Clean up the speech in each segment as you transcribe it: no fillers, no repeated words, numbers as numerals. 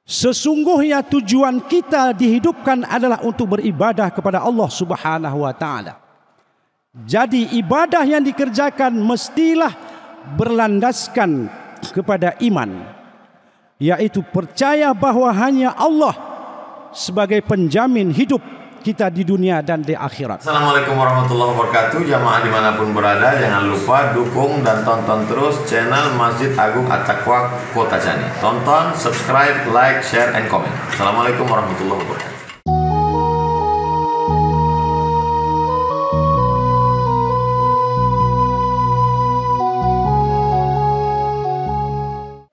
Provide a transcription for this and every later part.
Sesungguhnya tujuan kita dihidupkan adalah untuk beribadah kepada Allah Subhanahu wa taala. Jadi ibadah yang dikerjakan mestilah berlandaskan kepada iman, yaitu percaya bahwa hanya Allah sebagai penjamin hidup kita di dunia dan di akhirat. Assalamualaikum warahmatullahi wabarakatuh. Jamaah dimanapun berada, jangan lupa dukung dan tonton terus channel Masjid Agung At-Taqwa Kota Cani. Tonton, subscribe, like, share, and comment. Assalamualaikum warahmatullahi wabarakatuh.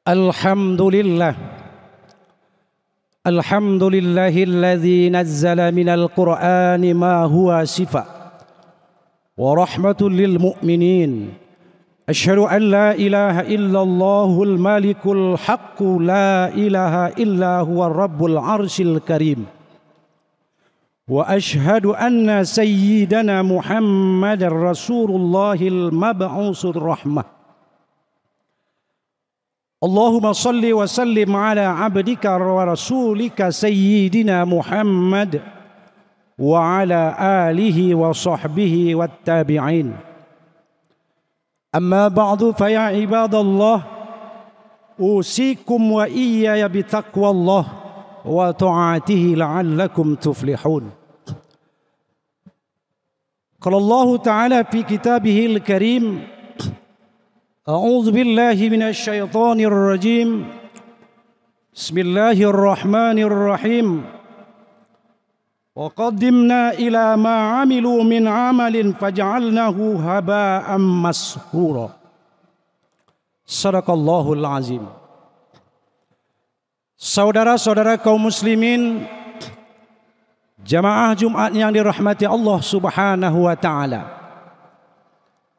Alhamdulillah. Alhamdulillahilladzi nazzala minal Qur'ani ma huwa shifa wa rahmatul lil mu'minin. Asyhadu an la ilaha illallahul malikul haqqu la ilaha illa huwa rabbul arsyil karim. Wa asyhadu anna sayyidana Muhammadar Rasulullahil mab'usur rahmah. Allahumma salli wa sallim ala abdika wa rasulika sayyidina Muhammad wa ala alihi wa sahbihi wa tabi'in. Amma ba'du fa ya ibadallah, usikum wa iyaya bitaqwallah wa ta'atihi la'allakum tuflihun. Qala Allah ta'ala fi kitabihil karim, أعوذ بالله من الشيطان الرجيم بسم الله الرحمن الرحيم وقدمنا إلى ما عملوا من عمل فجعلناه هباء مسحورا صدق الله العظيم. Saudara-saudara kaum muslimin, jamaah Jumat yang dirahmati Allah Subhanahu wa taala.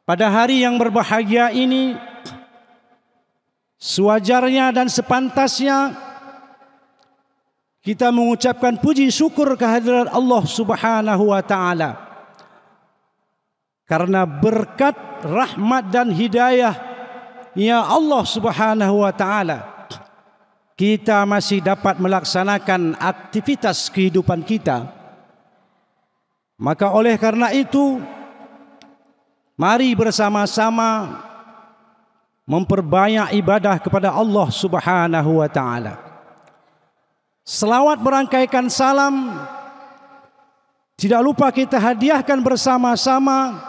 Pada hari yang berbahagia ini, sewajarnya dan sepantasnya kita mengucapkan puji syukur kehadirat Allah Subhanahu wa taala. Karena berkat rahmat dan hidayah ya Allah Subhanahu wa taala, kita masih dapat melaksanakan aktivitas kehidupan kita. Maka oleh karena itu, mari bersama-sama memperbanyak ibadah kepada Allah Subhanahu wa taala. Selawat merangkaikan salam tidak lupa kita hadiahkan bersama-sama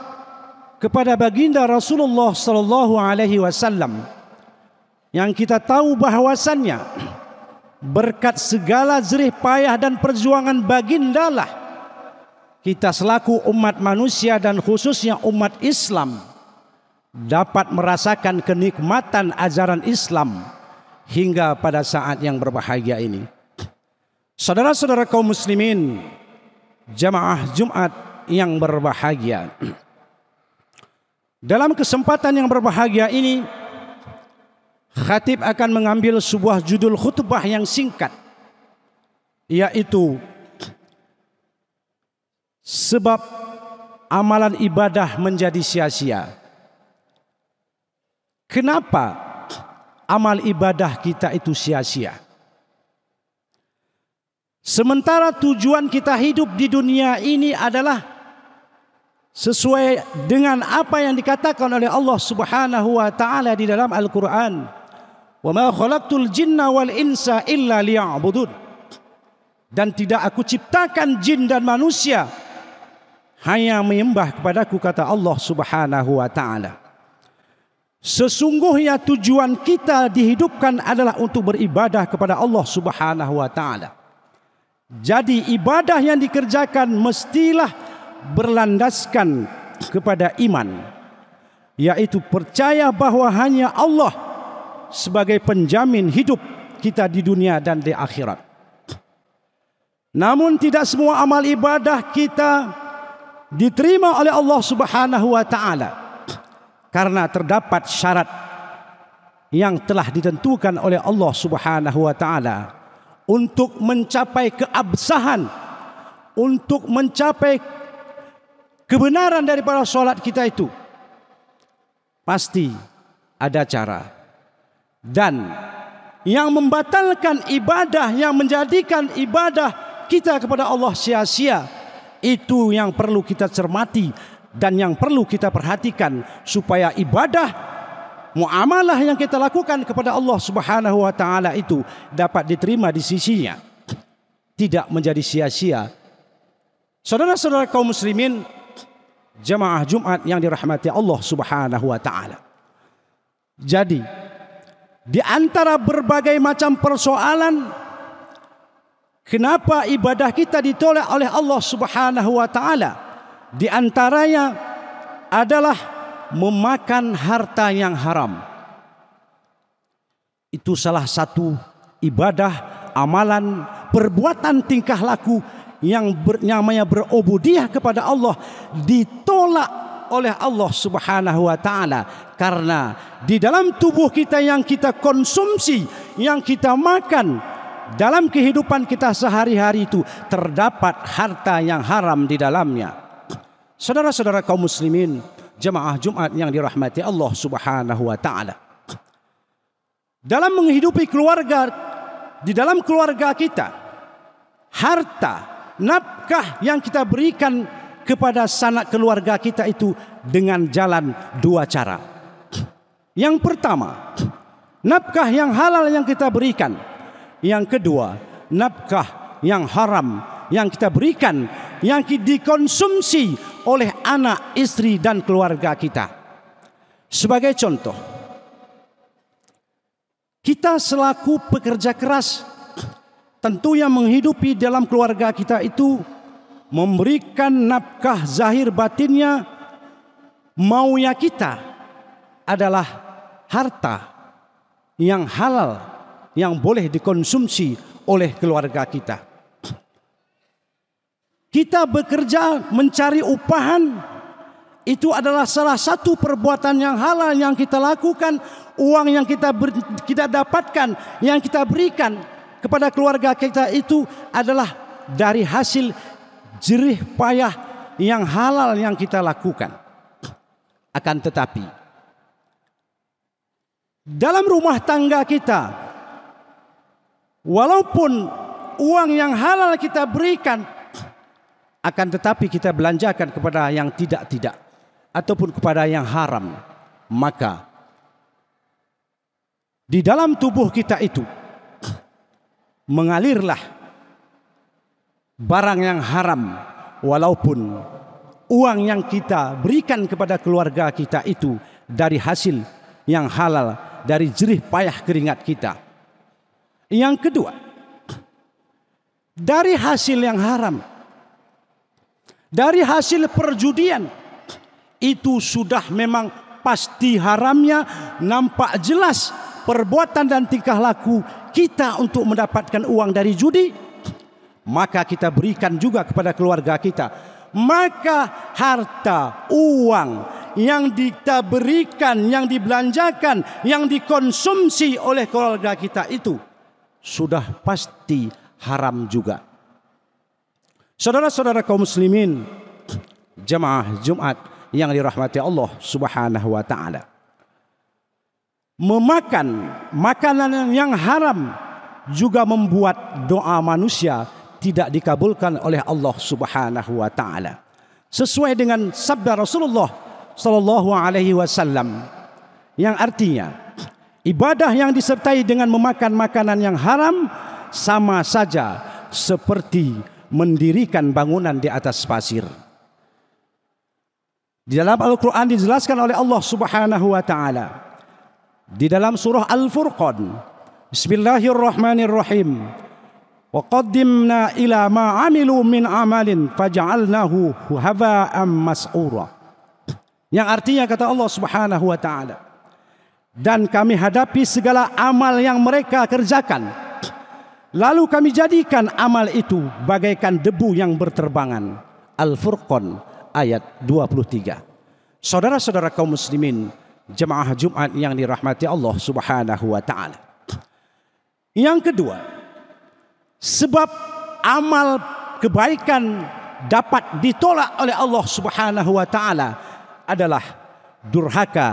kepada baginda Rasulullah sallallahu alaihi wasallam, yang kita tahu bahwasannya berkat segala jerih payah dan perjuangan bagindalah kita selaku umat manusia dan khususnya umat Islam dapat merasakan kenikmatan ajaran Islam hingga pada saat yang berbahagia ini. Saudara-saudara kaum muslimin, jamaah Jumat yang berbahagia, dalam kesempatan yang berbahagia ini, khatib akan mengambil sebuah judul khutbah yang singkat, yaitu sebab amalan ibadah menjadi sia-sia. Kenapa amal ibadah kita itu sia-sia? Sementara tujuan kita hidup di dunia ini adalah sesuai dengan apa yang dikatakan oleh Allah Subhanahu wa taala di dalam Al-Qur'an, "Wa ma khalaqtul jinna wal insa illa liya'budun." Dan tidak aku ciptakan jin dan manusia hanya menyembah kepadaku, kata Allah Subhanahu wa taala. Sesungguhnya tujuan kita dihidupkan adalah untuk beribadah kepada Allah Subhanahu wa taala. Jadi ibadah yang dikerjakan mestilah berlandaskan kepada iman, yaitu percaya bahwa hanya Allah sebagai penjamin hidup kita di dunia dan di akhirat. Namun tidak semua amal ibadah kita diterima oleh Allah Subhanahu wa taala, karena terdapat syarat yang telah ditentukan oleh Allah Subhanahu wa taala untuk mencapai keabsahan, untuk mencapai kebenaran daripada salat kita itu. Pasti ada cara, dan yang membatalkan ibadah, yang menjadikan ibadah kita kepada Allah sia-sia. Itu yang perlu kita cermati dan yang perlu kita perhatikan, supaya ibadah, muamalah yang kita lakukan kepada Allah Subhanahu wa taala itu dapat diterima di sisinya, tidak menjadi sia-sia. Saudara-saudara kaum muslimin, jamaah Jumat yang dirahmati Allah Subhanahu wa taala. Jadi, di antara berbagai macam persoalan, kenapa ibadah kita ditolak oleh Allah Subhanahu wa taala? Di antaranya adalah memakan harta yang haram. Itu salah satu ibadah, amalan, perbuatan, tingkah laku yang namanya berubudiyah kepada Allah ditolak oleh Allah Subhanahu wa taala, karena di dalam tubuh kita yang kita konsumsi, yang kita makan dalam kehidupan kita sehari-hari itu terdapat harta yang haram di dalamnya. Saudara-saudara kaum muslimin, jemaah Jumat yang dirahmati Allah Subhanahu wa taala. Dalam menghidupi keluarga, di dalam keluarga kita, harta, nafkah yang kita berikan kepada sanak keluarga kita itu dengan jalan dua cara. Yang pertama, nafkah yang halal yang kita berikan. Yang kedua, nafkah yang haram yang kita berikan, yang dikonsumsi oleh anak, istri dan keluarga kita. Sebagai contoh, kita selaku pekerja keras, tentu yang menghidupi dalam keluarga kita itu memberikan nafkah zahir batinnya, maunya kita adalah harta yang halal yang boleh dikonsumsi oleh keluarga kita. Kita bekerja mencari upahan, itu adalah salah satu perbuatan yang halal yang kita lakukan. Uang yang kita dapatkan, yang kita berikan kepada keluarga kita itu adalah dari hasil jerih payah yang halal yang kita lakukan. Akan tetapi, dalam rumah tangga kita, walaupun uang yang halal kita berikan, akan tetapi kita belanjakan kepada yang tidak-tidak ataupun kepada yang haram, maka di dalam tubuh kita itu mengalirlah barang yang haram, walaupun uang yang kita berikan kepada keluarga kita itu dari hasil yang halal, dari jerih payah keringat kita. Yang kedua, dari hasil yang haram, dari hasil perjudian, itu sudah memang pasti haramnya, nampak jelas perbuatan dan tingkah laku kita untuk mendapatkan uang dari judi, maka kita berikan juga kepada keluarga kita. Maka harta, uang yang kita berikan, yang dibelanjakan, yang dikonsumsi oleh keluarga kita itu sudah pasti haram juga. Saudara-saudara kaum muslimin, jemaah Jumat yang dirahmati Allah Subhanahu wa taala, memakan makanan yang haram juga membuat doa manusia tidak dikabulkan oleh Allah Subhanahu wa taala. Sesuai dengan sabda Rasulullah sallallahu alaihi wasallam yang artinya, ibadah yang disertai dengan memakan makanan yang haram sama saja seperti mendirikan bangunan di atas pasir. Di dalam Al-Quran dijelaskan oleh Allah Subhanahu wa ta'ala di dalam surah Al-Furqan, Bismillahirrahmanirrahim, wa qaddimna ila ma amilu min amalin faja'alnahu haba'an mas'ura. Yang artinya kata Allah Subhanahu wa ta'ala, dan kami hadapi segala amal yang mereka kerjakan, lalu kami jadikan amal itu bagaikan debu yang berterbangan. Al-Furqan ayat 23. Saudara-saudara kaum muslimin, jemaah Jumat yang dirahmati Allah Subhanahu wa taala. Yang kedua, sebab amal kebaikan dapat ditolak oleh Allah Subhanahu wa taala adalah durhaka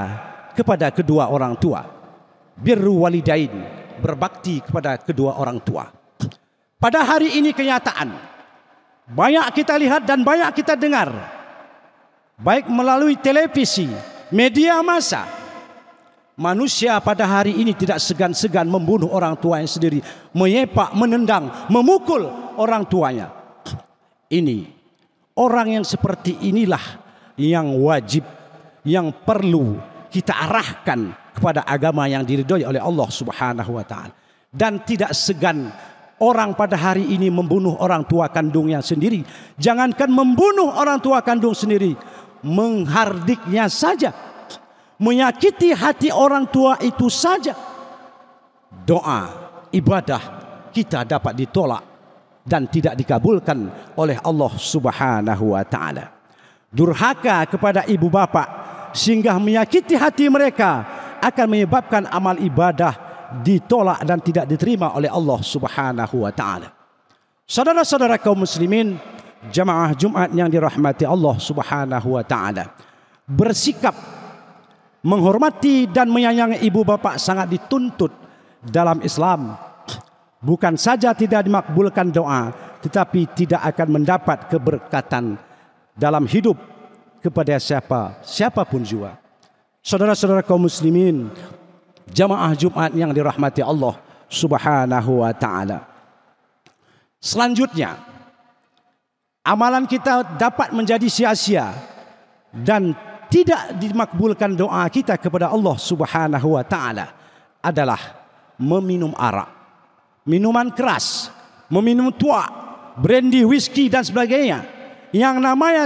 kepada kedua orang tua. Birru walidain, berbakti kepada kedua orang tua. Pada hari ini kenyataan, banyak kita lihat dan banyak kita dengar, baik melalui televisi, media massa, manusia pada hari ini tidak segan-segan membunuh orang tuanya sendiri, menyepak, menendang, memukul orang tuanya. Ini orang yang seperti inilah yang wajib, yang perlu kita arahkan kepada agama yang diridhoi oleh Allah Subhanahu wa taala. Dan tidak segan orang pada hari ini membunuh orang tua kandungnya sendiri. Jangankan membunuh orang tua kandung sendiri, menghardiknya saja, menyakiti hati orang tua itu saja, doa, ibadah kita dapat ditolak dan tidak dikabulkan oleh Allah Subhanahu wa taala. Durhaka kepada ibu bapa sehingga menyakiti hati mereka akan menyebabkan amal ibadah ditolak dan tidak diterima oleh Allah Subhanahu wa taala. Saudara-saudara kaum muslimin, jamaah Jumat yang dirahmati Allah Subhanahu wa taala, bersikap menghormati dan menyayangi ibu bapa sangat dituntut dalam Islam. Bukan saja tidak dimakbulkan doa, tetapi tidak akan mendapat keberkatan dalam hidup kepada siapapun juga. Saudara-saudara kaum muslimin, jamaah Jumat yang dirahmati Allah Subhanahu wa taala. Selanjutnya, amalan kita dapat menjadi sia-sia dan tidak dimakbulkan doa kita kepada Allah Subhanahu wa taala adalah meminum arak, minuman keras, meminum tuak, brandy, whisky dan sebagainya. Yang namanya,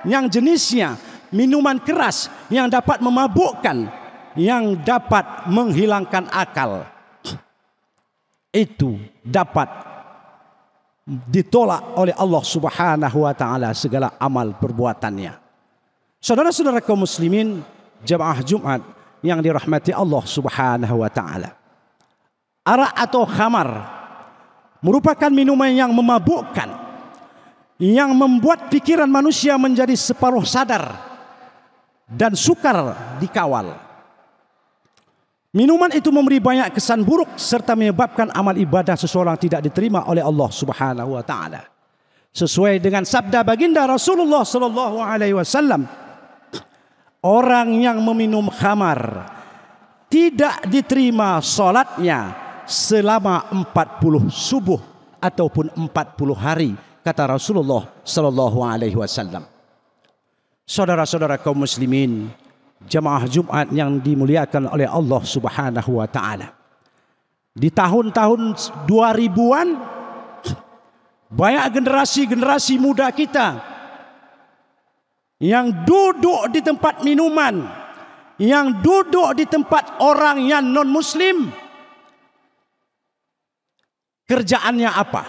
yang jenisnya minuman keras yang dapat memabukkan, yang dapat menghilangkan akal, itu dapat ditolak oleh Allah Subhanahu wa taala segala amal perbuatannya. Saudara-saudara kaum muslimin, jamaah Jumat yang dirahmati Allah Subhanahu wa taala, arak atau khamar merupakan minuman yang memabukkan, yang membuat pikiran manusia menjadi separuh sadar dan sukar dikawal. Minuman itu memberi banyak kesan buruk serta menyebabkan amal ibadah seseorang tidak diterima oleh Allah Subhanahu wa taala. Sesuai dengan sabda baginda Rasulullah sallallahu alaihi wasallam, orang yang meminum khamar tidak diterima salatnya selama 40 subuh ataupun 40 hari, kata Rasulullah sallallahu alaihi wasallam. Saudara-saudara kaum muslimin, jamaah Jumat yang dimuliakan oleh Allah Subhanahu wa taala. Di tahun-tahun 2000-an banyak generasi-generasi muda kita yang duduk di tempat minuman, yang duduk di tempat orang yang non muslim. Kerjaannya apa?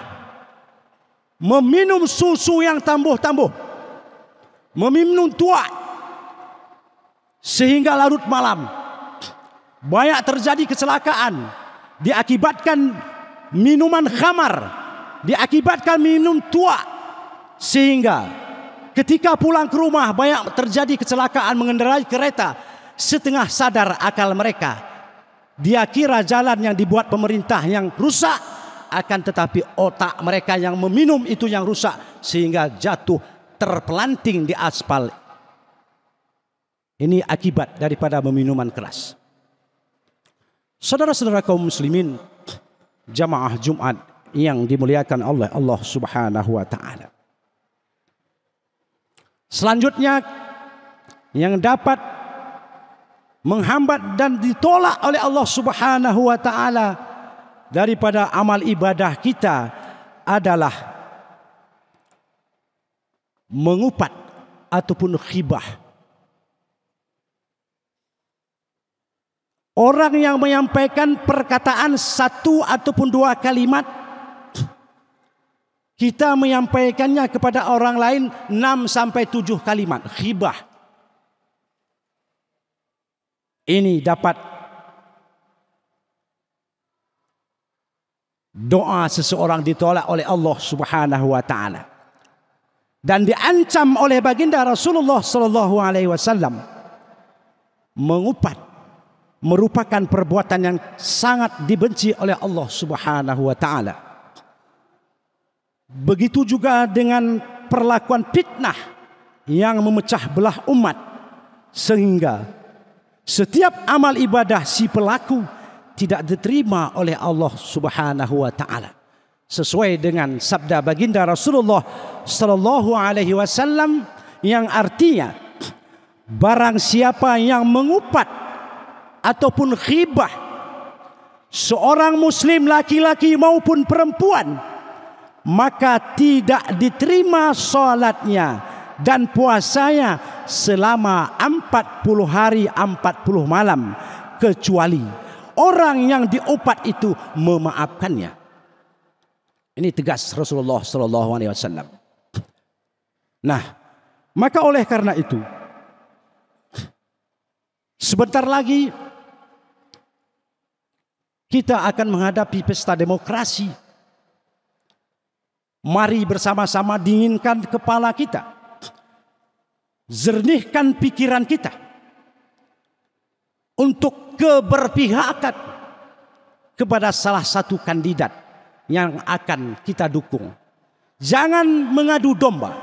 Meminum susu yang tambuh-tambuh, meminum tuak sehingga larut malam. Banyak terjadi kecelakaan diakibatkan minuman khamar, diakibatkan minum tuak, sehingga ketika pulang ke rumah banyak terjadi kecelakaan mengendarai kereta. Setengah sadar akal mereka, dia kira jalan yang dibuat pemerintah yang rusak, akan tetapi otak mereka yang meminum itu yang rusak, sehingga jatuh terpelanting di aspal. Ini akibat daripada minuman keras. Saudara-saudara kaum muslimin, jamaah Jumat yang dimuliakan oleh Allah Subhanahu wa taala. Selanjutnya yang dapat menghambat dan ditolak oleh Allah Subhanahu wa taala daripada amal ibadah kita adalah mengupat ataupun khibah. Orang yang menyampaikan perkataan satu ataupun dua kalimat, kita menyampaikannya kepada orang lain 6 sampai 7 kalimat, khibah. Ini dapat doa seseorang ditolak oleh Allah Subhanahu wa taala dan diancam oleh baginda Rasulullah sallallahu alaihi wasallam mengupat merupakan perbuatan yang sangat dibenci oleh Allah Subhanahu wa taala. Begitu juga dengan perlakuan fitnah yang memecah belah umat, sehingga setiap amal ibadah si pelaku tidak diterima oleh Allah Subhanahu wa taala. Sesuai dengan sabda baginda Rasulullah sallallahu alaihi wasallam yang artinya, barang siapa yang mengupat ataupun ghibah seorang muslim laki-laki maupun perempuan, maka tidak diterima salatnya dan puasanya selama 40 hari 40 malam, kecuali orang yang diopat itu memaafkannya. Ini tegas Rasulullah sallallahu alaihi wasallam. Nah, maka oleh karena itu, sebentar lagi kita akan menghadapi pesta demokrasi. Mari bersama-sama dinginkan kepala kita, jernihkan pikiran kita untuk keberpihakan kepada salah satu kandidat yang akan kita dukung. Jangan mengadu domba,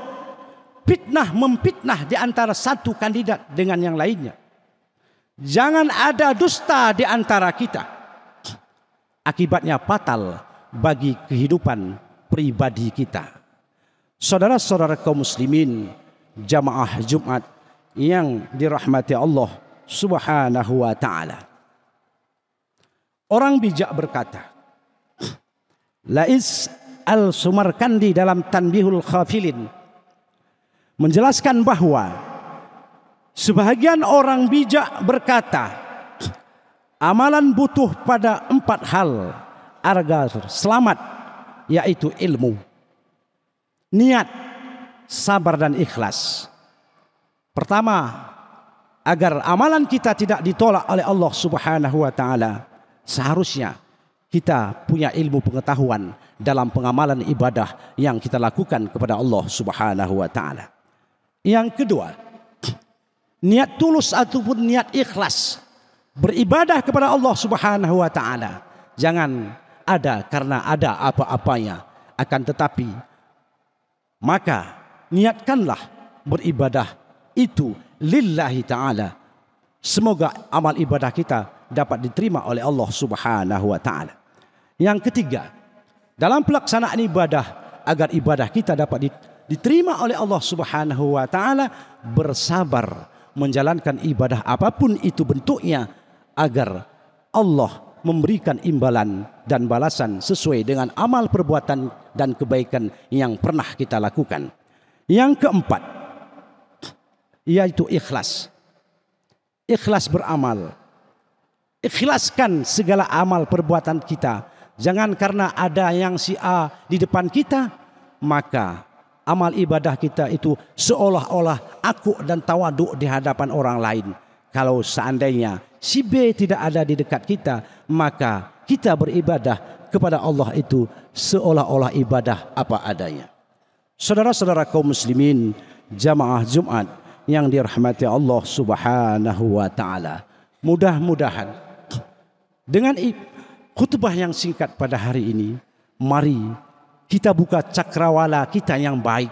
fitnah memfitnah di antara satu kandidat dengan yang lainnya. Jangan ada dusta di antara kita. Akibatnya fatal bagi kehidupan pribadi kita. Saudara-saudara kaum muslimin, jamaah Jumat yang dirahmati Allah Subhanahu wa taala. Orang bijak berkata, Lais Al-Sumarkandi dalam Tanbihul Khafilin menjelaskan bahwa sebahagian orang bijak berkata, amalan butuh pada 4 hal agar selamat, yaitu ilmu, niat, sabar dan ikhlas. Pertama, agar amalan kita tidak ditolak oleh Allah Subhanahu wa taala, seharusnya kita punya ilmu pengetahuan dalam pengamalan ibadah yang kita lakukan kepada Allah Subhanahu wa taala. Yang kedua, niat tulus ataupun niat ikhlas beribadah kepada Allah Subhanahu wa taala. Jangan ada karena ada apa-apanya, akan tetapi maka niatkanlah beribadah itu lillahi taala. Semoga amal ibadah kita dapat diterima oleh Allah Subhanahu wa taala. Yang ketiga, dalam pelaksanaan ibadah, agar ibadah kita dapat diterima oleh Allah Subhanahu wa taala, bersabar menjalankan ibadah apapun itu bentuknya, agar Allah memberikan imbalan dan balasan sesuai dengan amal perbuatan dan kebaikan yang pernah kita lakukan. Yang keempat, yaitu ikhlas. Ikhlas beramal. Ikhlaskan segala amal perbuatan kita. Jangan karena ada yang si A di depan kita, maka amal ibadah kita itu seolah-olah aku dan tawaduk di hadapan orang lain. Kalau seandainya si B tidak ada di dekat kita, maka kita beribadah kepada Allah itu seolah-olah ibadah apa adanya. Saudara-saudara kaum muslimin, jamaah Jumat yang dirahmati Allah Subhanahu wa taala, mudah-mudahan dengan khutbah yang singkat pada hari ini, mari kita buka cakrawala kita yang baik,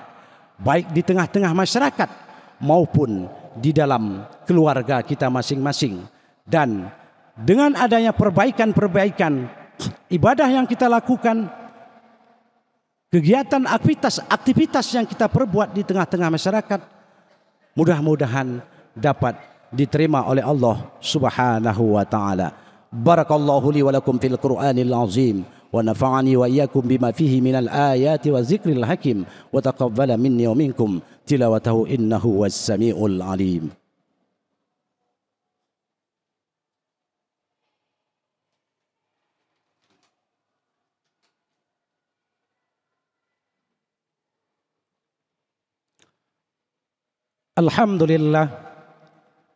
baik di tengah-tengah masyarakat maupun di dalam keluarga kita masing-masing. Dan dengan adanya perbaikan-perbaikan ibadah yang kita lakukan, kegiatan aktivitas yang kita perbuat di tengah-tengah masyarakat, mudah-mudahan dapat diterima oleh Allah Subhanahu wa taala. Barakallahu li wa lakum fil Qur'anil azim wa nafa'ani wa iyyakum bima fihi minal ayati wa zikril hakim wa taqabbala minni wa minkum tilawatahu innahu was samiul alim.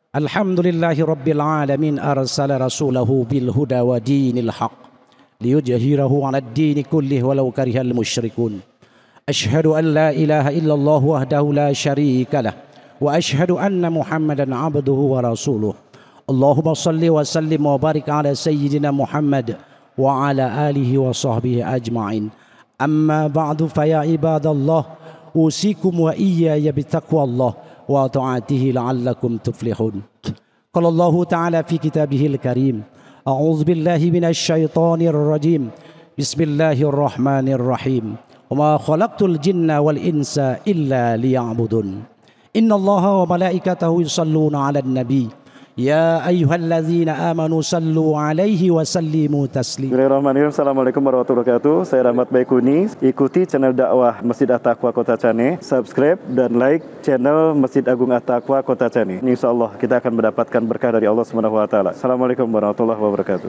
Alhamdulillahi rabbil alamin, arsala rasulahu bil huda wa dinil haq liyujhirahu 'ala ad-din kullihi walau karihal musyrikun. Ashhadu an la ilaha illallah wahdahu la syarika lah wa ashhadu anna Muhammadan 'abduhu wa rasuluh. Allahumma salli wa sallim wa barik ala sayyidina Muhammad wa ala alihi wa sahbihi ajma'in. Amma ba'du fa ya ibadallah, usikum wa iyaya bitaqwallah wa ta'atihi la'allakum tuflihun. Qala Allah ta'ala fi kitabihil karim, a'udzu billahi minasy syaithanir rajim. Bismillahirrahmanirrahim. Wa ma khalaqtul jinna wal insa illa liya'budun. Innallaha wa malaikatahu yusalluna 'alan nabi. Ya ayyuhalladzina amanu sallu 'alaihi wa sallimu taslima. Bismillahirrahmanirrahim. Assalamualaikum warahmatullahi wabarakatuh. Saya Rahmat Baikuni. Ikuti channel dakwah Masjid At-Taqwa Kota Cane. Subscribe dan like channel Masjid Agung At-Taqwa Kota Cane. Insyaallah kita akan mendapatkan berkah dari Allah Subhanahu wa taala. Assalamualaikum warahmatullahi wabarakatuh.